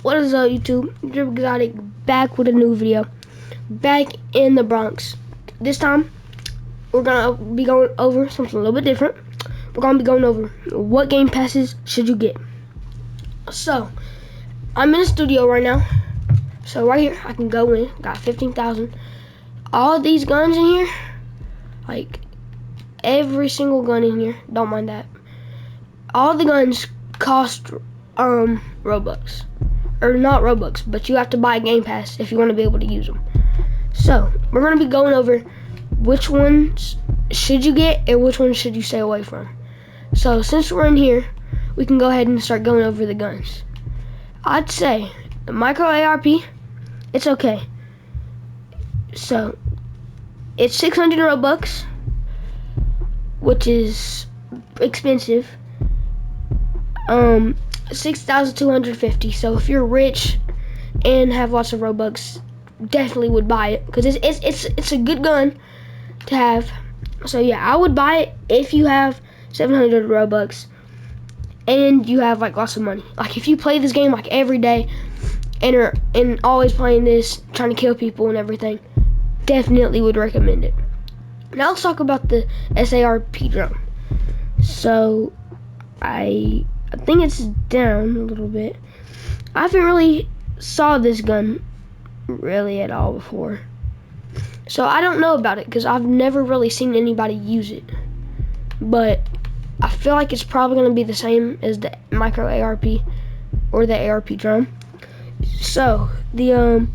What is up, YouTube? Drip Exotic back with a new video. Back in the Bronx. This time, we're gonna be going over something a little bit different. We're gonna be going over what game passes should you get. So, I'm in the studio right now. So right here, I can go in. Got 15,000. All these guns in here, like every single gun in here. Don't mind that. All the guns cost Robux. Or not Robux, but you have to buy a Game Pass if you want to be able to use them. So, we're going to be going over which ones should you get and which ones should you stay away from. So, since we're in here, we can go ahead and start going over the guns. I'd say the micro ARP, it's okay. So, it's 600 Robux, which is expensive. 6,250. So if you're rich and have lots of Robux, definitely would buy it because it's a good gun to have. So yeah, I would buy it if you have 700 Robux and you have like lots of money. Like if you play this game like every day and always playing this, trying to kill people and everything, definitely would recommend it. Now let's talk about the SARP drum. So I think it's down a little bit. I haven't really saw this gun really at all before. So I don't know about it because I've never really seen anybody use it. But I feel like it's probably going to be the same as the micro ARP or the ARP drum. So there's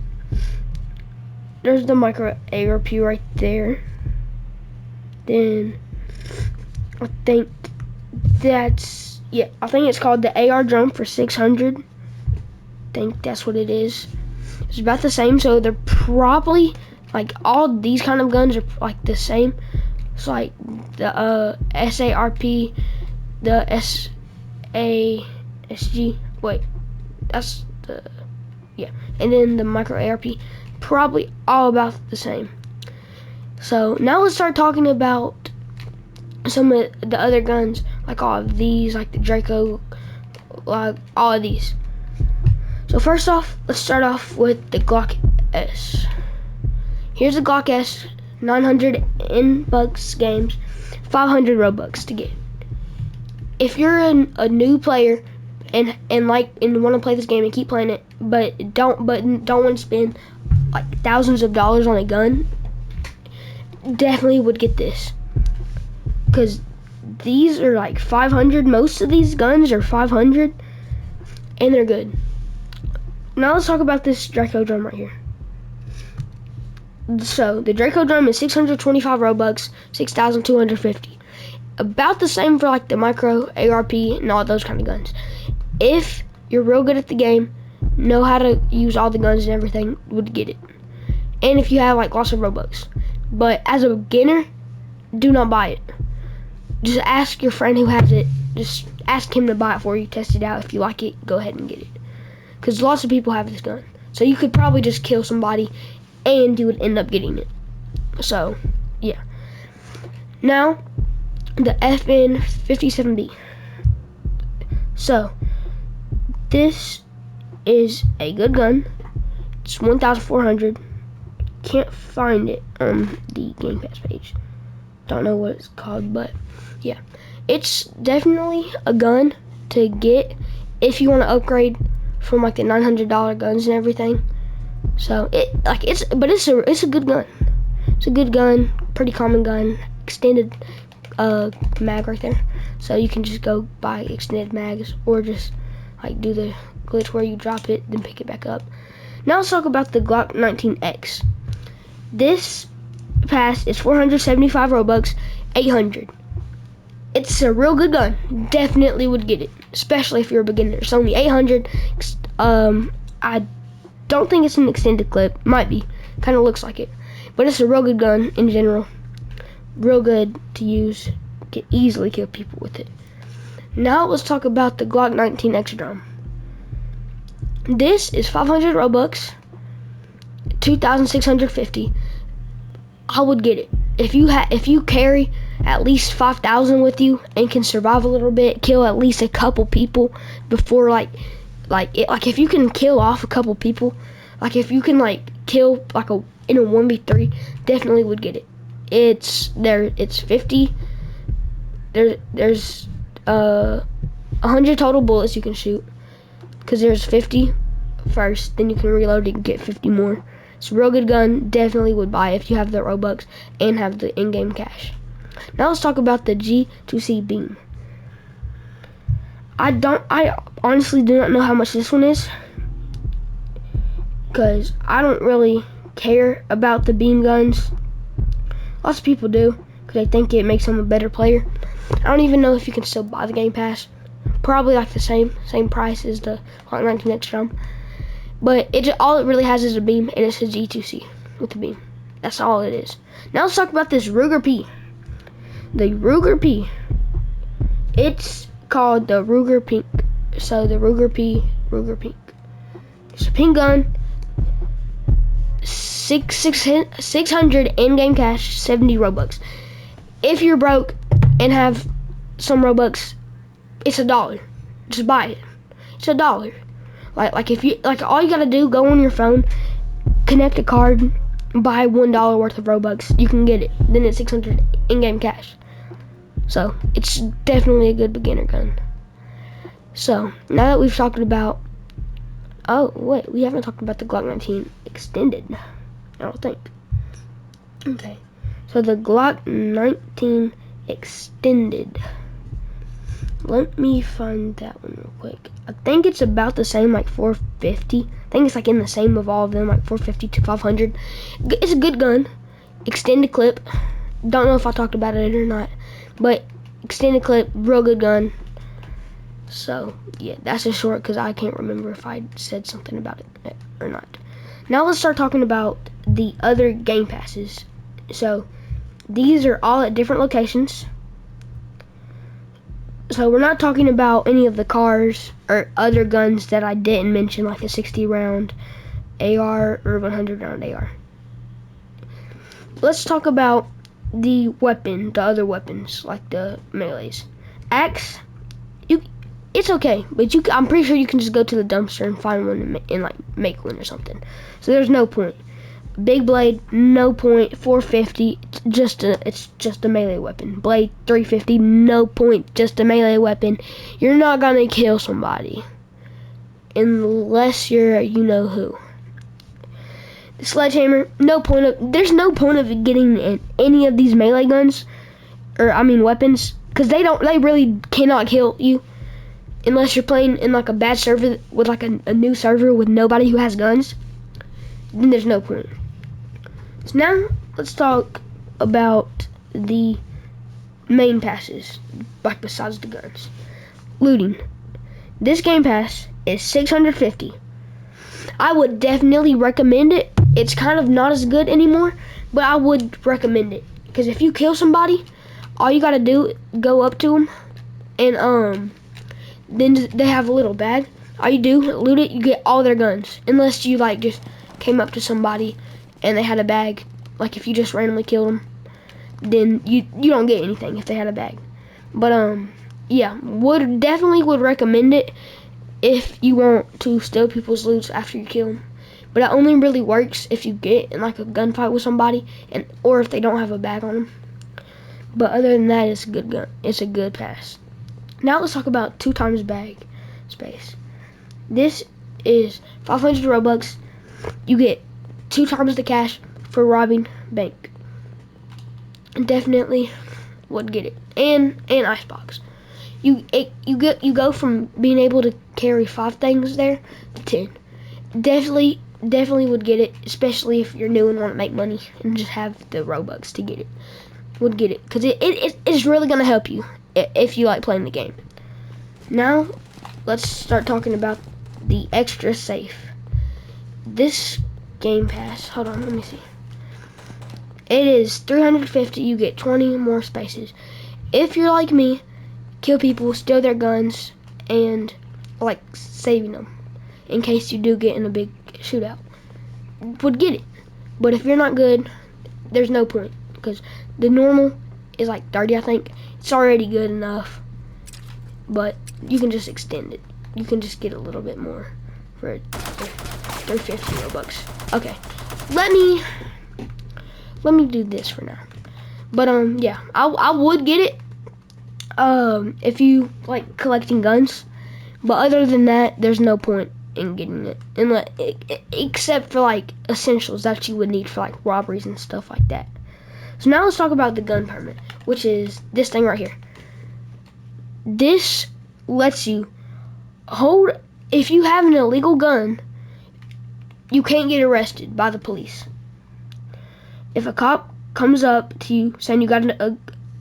the micro ARP right there. Then I think I think it's called the AR drum for 600. I think that's what it is. It's about the same, so they're probably like all these kind of guns are like the same. It's like the SARP, the SASG. Wait, that's the and then the micro ARP, probably all about the same. So now let's start talking about some of the other guns, like all of these, like the Draco, like all of these. So first off, let's start off with the Glock S. Here's the Glock S, 900 in Bucks games, 500 Robux to get. If you're a new player and want to play this game and keep playing it, but don't want to spend like thousands of dollars on a gun, definitely would get this. Because these are like 500. Most of these guns are 500, and they're good. Now let's talk about this Draco drum right here. So the Draco drum is 625 Robux, 6,250. About the same for like the micro ARP and all those kind of guns. If you're real good at the game, know how to use all the guns and everything, would get it. And if you have like lots of Robux. But as a beginner, do not buy it. Just ask your friend who has it. Just ask him to buy it for you. Test it out. If you like it, go ahead and get it. Because lots of people have this gun. So you could probably just kill somebody and you would end up getting it. So, yeah. Now, the FN57B. So, this is a good gun. It's 1,400. Can't find it on the Game Pass page. Don't know what it's called, but yeah, it's definitely a gun to get if you want to upgrade from like the $900 guns and everything. So it's a good gun. It's a good gun, pretty common gun, extended mag right there. So you can just go buy extended mags or just like do the glitch where you drop it then pick it back up. Now let's talk about the Glock 19X. This pass is 475 Robux, 800. It's a real good gun. Definitely would get it, especially if you're a beginner. It's only 800. I don't think it's an extended clip. Might be. Kind of looks like it. But it's a real good gun in general. Real good to use. Can easily kill people with it. Now let's talk about the Glock 19X drum. This is 500 Robux, 2,650. I would get it. If you carry at least 5,000 with you and can survive a little bit, kill at least a couple people before like like if you can kill off a couple people, like if you can like kill like in a 1v3, definitely would get it. It's 50. There's 100 total bullets you can shoot, because there's 50 first, then you can reload it and get 50 more. It's a real good gun. Definitely would buy it if you have the Robux and have the in-game cash. Now let's talk about the G2C beam. I honestly do not know how much this one is, because I don't really care about the beam guns. Lots of people do, because they think it makes them a better player. I don't even know if you can still buy the Game Pass. Probably like the same price as the Glock 19 X-Drum. But all it really has is a beam, and it's a G2C with the beam. That's all it is. Now let's talk about this Ruger P. The Ruger P. It's called the Ruger Pink. So the Ruger Pink. It's a pink gun. 600 in-game cash, 70 Robux. If you're broke and have some Robux, it's $1. Just buy it. It's $1. Like if you all you gotta do, go on your phone, connect a card, buy $1 worth of Robux. You can get it. Then it's 600 in-game cash. So it's definitely a good beginner gun. So now that we've talked about, oh wait, we haven't talked about the Glock 19 extended. I don't think. Okay, so the Glock 19 extended. Let me find that one real quick. I think it's about the same, like 450. I think it's like in the same of all of them, like 450 to 500. It's a good gun. Extended clip. Don't know if I talked about it or not, but extended clip, real good gun. So yeah, that's a short, because I can't remember if I said something about it or not. Now let's start talking about the other Game Passes. So these are all at different locations. So we're not talking about any of the cars or other guns that I didn't mention, like a 60 round AR or 100 round AR. Let's talk about the other weapons, like the melees. Axe, it's okay, but I'm pretty sure you can just go to the dumpster and find one and like make one or something. So there's no point. Big blade, no point. 450, it's just a melee weapon. Blade, 350, no point, just a melee weapon. You're not gonna kill somebody unless you're you know who. The sledgehammer, there's no point of getting in any of these melee guns, or I mean weapons, because they really cannot kill you unless you're playing in like a bad server with like a new server with nobody who has guns. Then there's no point. So now let's talk about the main passes, like besides the guns. Looting. This Game Pass is 650. I would definitely recommend it. It's kind of not as good anymore, but I would recommend it, because if you kill somebody, all you gotta do, go up to them, and then they have a little bag. All you do, loot it, you get all their guns, unless you like just came up to somebody and they had a bag. Like if you just randomly killed them, then you don't get anything if they had a bag. But yeah, definitely would recommend it if you want to steal people's loot after you kill them. But it only really works if you get in like a gunfight with somebody, or if they don't have a bag on them. But other than that, it's a good gun. It's a good pass. Now let's talk about 2 times bag space. This is 500 Robux. You get 2 times the cash for robbing bank. Definitely would get it. And icebox. You go from being able to carry 5 things there to 10. Definitely would get it, especially if you're new and want to make money and just have the Robux to get it. Would get it, because it's really gonna help you if you like playing the game. Now let's start talking about the extra safe. This Game Pass, hold on, let me see. It is 350. You get 20 more spaces. If you're like me, kill people, steal their guns, and like saving them in case you do get in a big shootout, would get it. But if you're not good, there's no point, because the normal is like 30, I think. It's already good enough, but you can just extend it. you can just get a little bit more for 350 Robux. Okay, let me do this for now. But yeah, I would get it if you like collecting guns. But other than that, there's no point in getting it, except for like essentials that you would need for like robberies and stuff like that. So now let's talk about the gun permit, which is this thing right here. This lets you hold, if you have an illegal gun, you can't get arrested by the police. If a cop comes up to you saying you got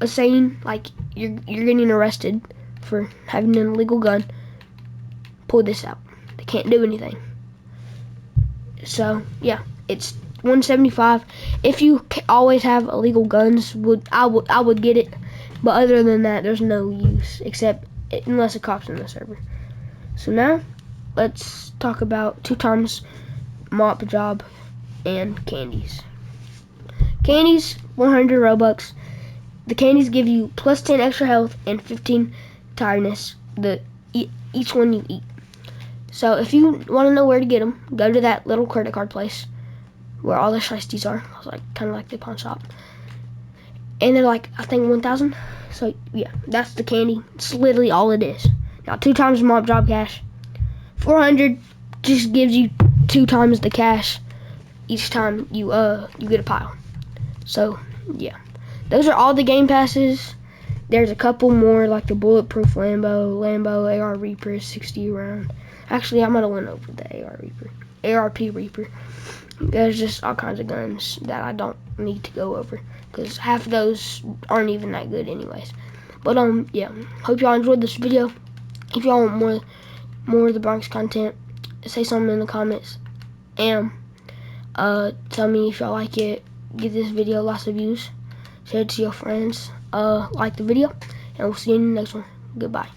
a saying like you're getting arrested for having an illegal gun, pull this out. They can't do anything. So yeah, it's $175. If you always have illegal guns, I would get it. But other than that, there's no use, except unless a cop's in the server. So now, let's talk about 2 times mop job and candies. Candies, 100 Robux. The candies give you plus 10 extra health and 15 tiredness. Each one you eat. So if you want to know where to get them, go to that little credit card place where all the shiesties are. It's like kind of like the pawn shop. And they're like, I think 1,000. So yeah, that's the candy. It's literally all it is. Now 2 times mop job cash. 400 just gives you 2 times the cash each time you get a pile. So yeah, those are all the game passes. There's a couple more like the bulletproof Lambo, AR Reaper, 60 round. Actually, I might have went over the ARP Reaper. There's just all kinds of guns that I don't need to go over because half of those aren't even that good anyways. But yeah, hope y'all enjoyed this video. If y'all want more of the Bronx content, say something in the comments and tell me if y'all like it. Give this video lots of views. Share it to your friends. Like the video, and we'll see you in the next one. Goodbye.